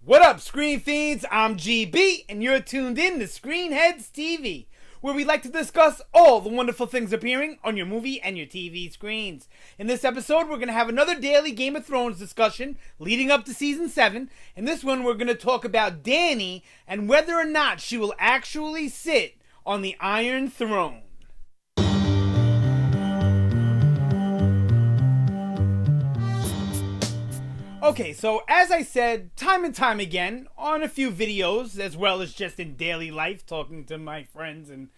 What up, Screen Fiends? I'm GB, and you're tuned in to Screen Headz TV, where we like to discuss all the wonderful things appearing on your movie and your TV screens. In this episode, we're going to have another daily Game of Thrones discussion leading up to Season 7. In this one, we're going to talk about Dany and whether or not she will actually sit on the Iron Throne. Okay, so as I said time and time again on a few videos, as well as just in daily life, talking to my friends and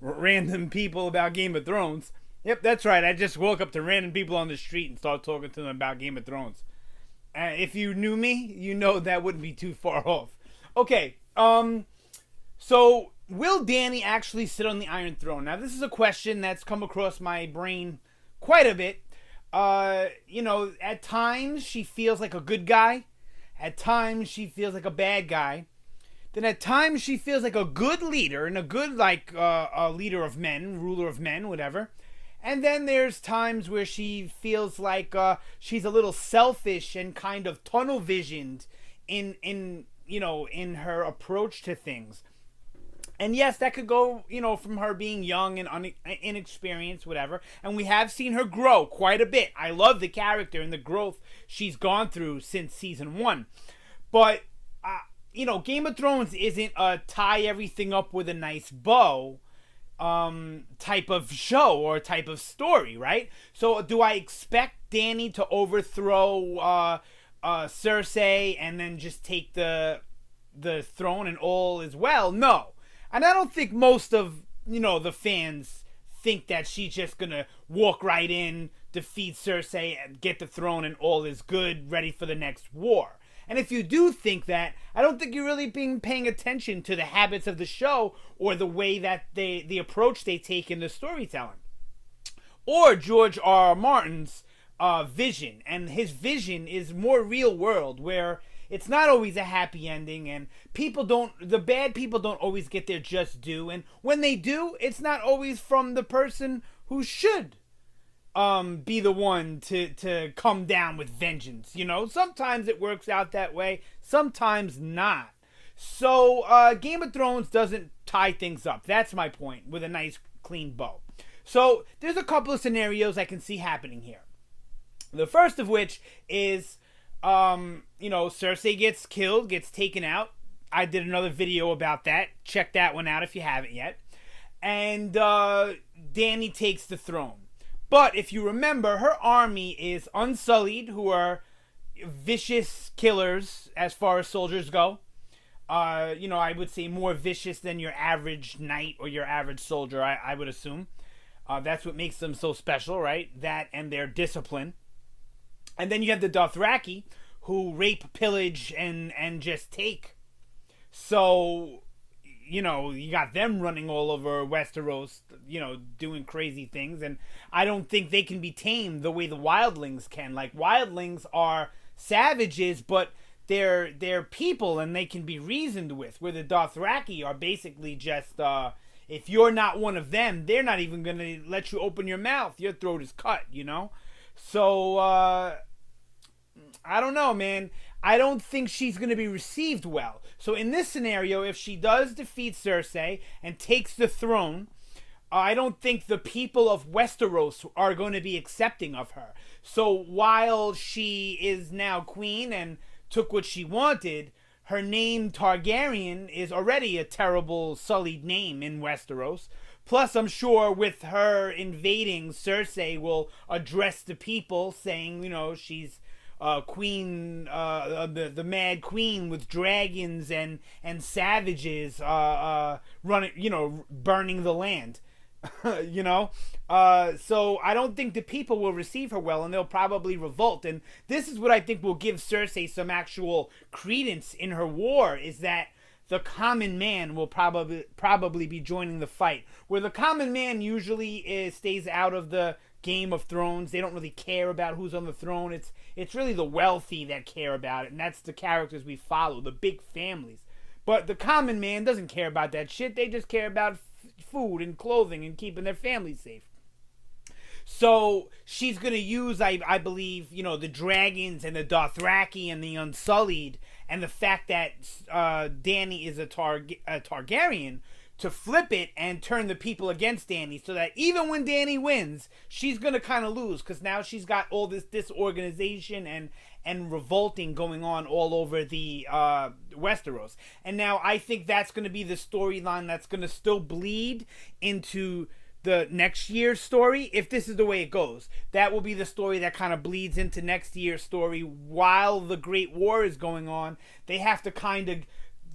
random people about Game of Thrones. Yep, that's right. I just woke up to random people on the street and started talking to them about Game of Thrones. If you knew me, you know that wouldn't be too far off. Okay, so will Dany actually sit on the Iron Throne? Now, this is a question that's come across my brain quite a bit. At times she feels like a good guy. At times she feels like a bad guy. Then at times she feels like a good leader and a good, a leader of men, ruler of men, whatever. And then there's times where she feels like she's a little selfish and kind of tunnel visioned in her approach to things. And yes, that could go, from her being young and inexperienced, whatever. And we have seen her grow quite a bit. I love the character and the growth she's gone through since season 1. But, Game of Thrones isn't a tie everything up with a nice bow type of show or type of story, right? So do I expect Dany to overthrow Cersei and then just take the throne and all as well? No. And I don't think most of, the fans think that she's just going to walk right in, defeat Cersei, and get the throne and all is good, ready for the next war. And if you do think that, I don't think you're really paying attention to the habits of the show or the way that the approach they take in the storytelling. Or George R. R. Martin's vision. And his vision is more real world, where it's not always a happy ending, and the bad people don't always get their just due. And when they do, it's not always from the person who should be the one to come down with vengeance. Sometimes it works out that way, sometimes not. So Game of Thrones doesn't tie things up. That's my point, with a nice clean bow. So there's a couple of scenarios I can see happening here. The first of which is Cersei gets killed, gets taken out. I did another video about that. Check that one out if you haven't yet. And Dany takes the throne. But if you remember, her army is unsullied, who are vicious killers as far as soldiers go. I would say more vicious than your average knight or your average soldier, I would assume. That's what makes them so special, right? That and their discipline. And then you have the Dothraki, who rape, pillage, and just take. So, you got them running all over Westeros, doing crazy things. And I don't think they can be tamed the way the wildlings can. Like, wildlings are savages, but they're people and they can be reasoned with. Where the Dothraki are basically just, if you're not one of them, they're not even going to let you open your mouth. Your throat is cut, So, I don't know, man. I don't think she's going to be received well. So in this scenario, if she does defeat Cersei and takes the throne, I don't think the people of Westeros are going to be accepting of her. So while she is now queen and took what she wanted, her name Targaryen is already a terrible, sullied name in Westeros. Plus, I'm sure with her invading, Cersei will address the people saying, she's queen, the mad queen with dragons and savages running, burning the land. So I don't think the people will receive her well, and they'll probably revolt. And this is what I think will give Cersei some actual credence in her war, is that the common man will probably be joining the fight. Where the common man usually stays out of the Game of Thrones. They don't really care about who's on the throne. It's really the wealthy that care about it, and that's the characters we follow, the big families. But the common man doesn't care about that shit. They just care about food and clothing and keeping their families safe. So she's going to use, I believe, the dragons and the Dothraki and the Unsullied and the fact that Dany is a Targaryen, to flip it and turn the people against Dany, so that even when Dany wins, she's gonna kind of lose, because now she's got all this disorganization and revolting going on all over the Westeros. And now I think that's going to be the storyline that's going to still bleed into the next year's story. If this is the way it goes, that will be the story that kind of bleeds into next year's story. While the Great War is going on, they have to kind of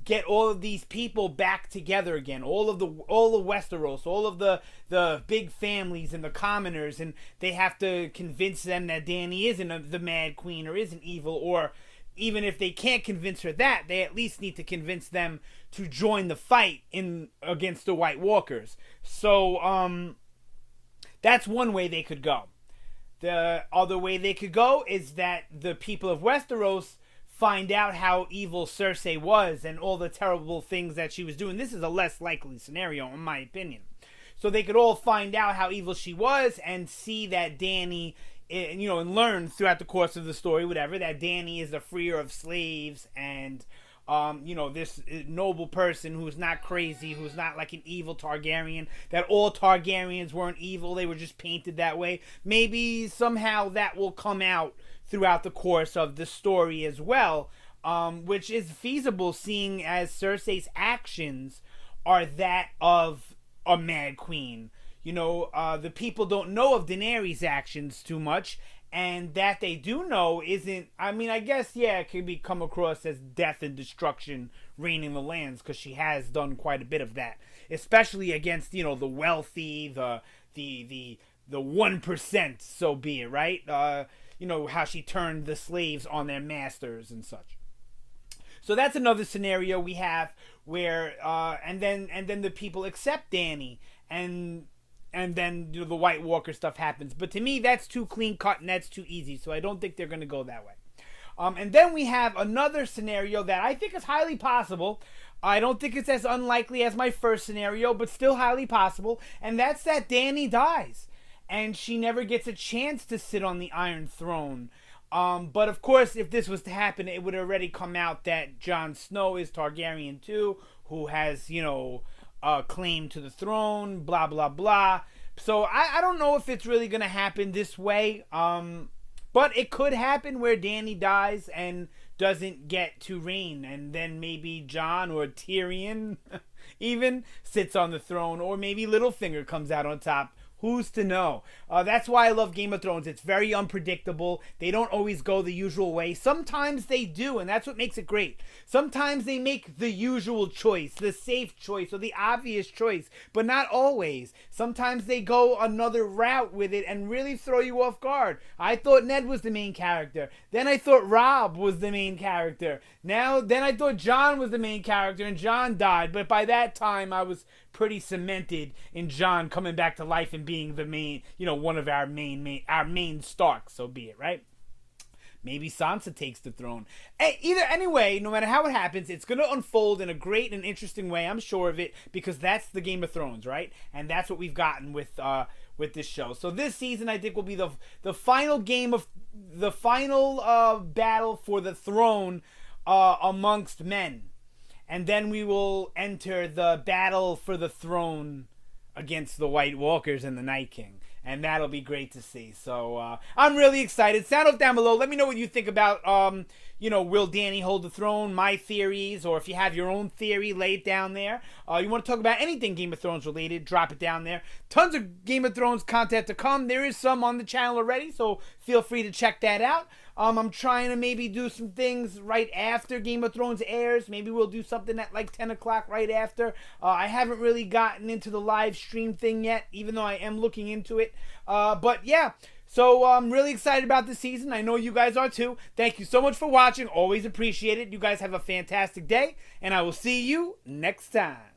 get all of these people back together again, all of Westeros, all of the big families and the commoners, and they have to convince them that Dany isn't the Mad Queen or isn't evil, or even if they can't convince her that, they at least need to convince them to join the fight against the White Walkers. So that's one way they could go. The other way they could go is that the people of Westeros find out how evil Cersei was and all the terrible things that she was doing. This is a less likely scenario, in my opinion. So they could all find out how evil she was and see that Dany, and learn throughout the course of the story, whatever, that Dany is the freer of slaves and, this noble person who's not crazy, who's not like an evil Targaryen, that all Targaryens weren't evil, they were just painted that way. Maybe somehow that will come out throughout the course of the story as well, which is feasible, seeing as Cersei's actions are that of a Mad Queen. The people don't know of Daenerys' actions too much, and that they do know isn't, I guess, it could come across as death and destruction reigning the lands, because she has done quite a bit of that, especially against, the wealthy, the 1%, so be it, right? How she turned the slaves on their masters and such. So that's another scenario we have where, and then the people accept Dany, and then the White Walker stuff happens. But to me, that's too clean cut and that's too easy. So I don't think they're going to go that way. And then we have another scenario that I think is highly possible. I don't think it's as unlikely as my first scenario, but still highly possible. And that's that Dany dies, and she never gets a chance to sit on the Iron Throne. But of course, if this was to happen, it would already come out that Jon Snow is Targaryen too, who has, claim to the throne, blah, blah, blah. So I don't know if it's really going to happen this way. But it could happen where Dany dies and doesn't get to reign, and then maybe Jon or Tyrion even sits on the throne, or maybe Littlefinger comes out on top. Who's to know? That's why I love Game of Thrones. It's very unpredictable. They don't always go the usual way. Sometimes they do, and that's what makes it great. Sometimes they make the usual choice, the safe choice, or the obvious choice, but not always. Sometimes they go another route with it and really throw you off guard. I thought Ned was the main character. Then I thought Robb was the main character. Then I thought Jon was the main character, and Jon died. But by that time, I was pretty cemented in Jon coming back to life and being the main, one of our main Starks, so be it, right? Maybe Sansa takes the throne. Anyway, no matter how it happens, it's going to unfold in a great and interesting way. I'm sure of it, because that's the Game of Thrones, right? And that's what we've gotten with this show. So this season, I think, will be the final game of the final battle for the throne amongst men. And then we will enter the battle for the throne against the White Walkers and the Night King. And that'll be great to see. So I'm really excited. Sound off down below. Let me know what you think about, will Dany hold the throne? My theories. Or if you have your own theory, lay it down there. You want to talk about anything Game of Thrones related, drop it down there. Tons of Game of Thrones content to come. There is some on the channel already, so feel free to check that out. I'm trying to maybe do some things right after Game of Thrones airs. Maybe we'll do something at like 10 o'clock right after. I haven't really gotten into the live stream thing yet, even though I am looking into it. But yeah, so I'm really excited about this season. I know you guys are too. Thank you so much for watching. Always appreciate it. You guys have a fantastic day, and I will see you next time.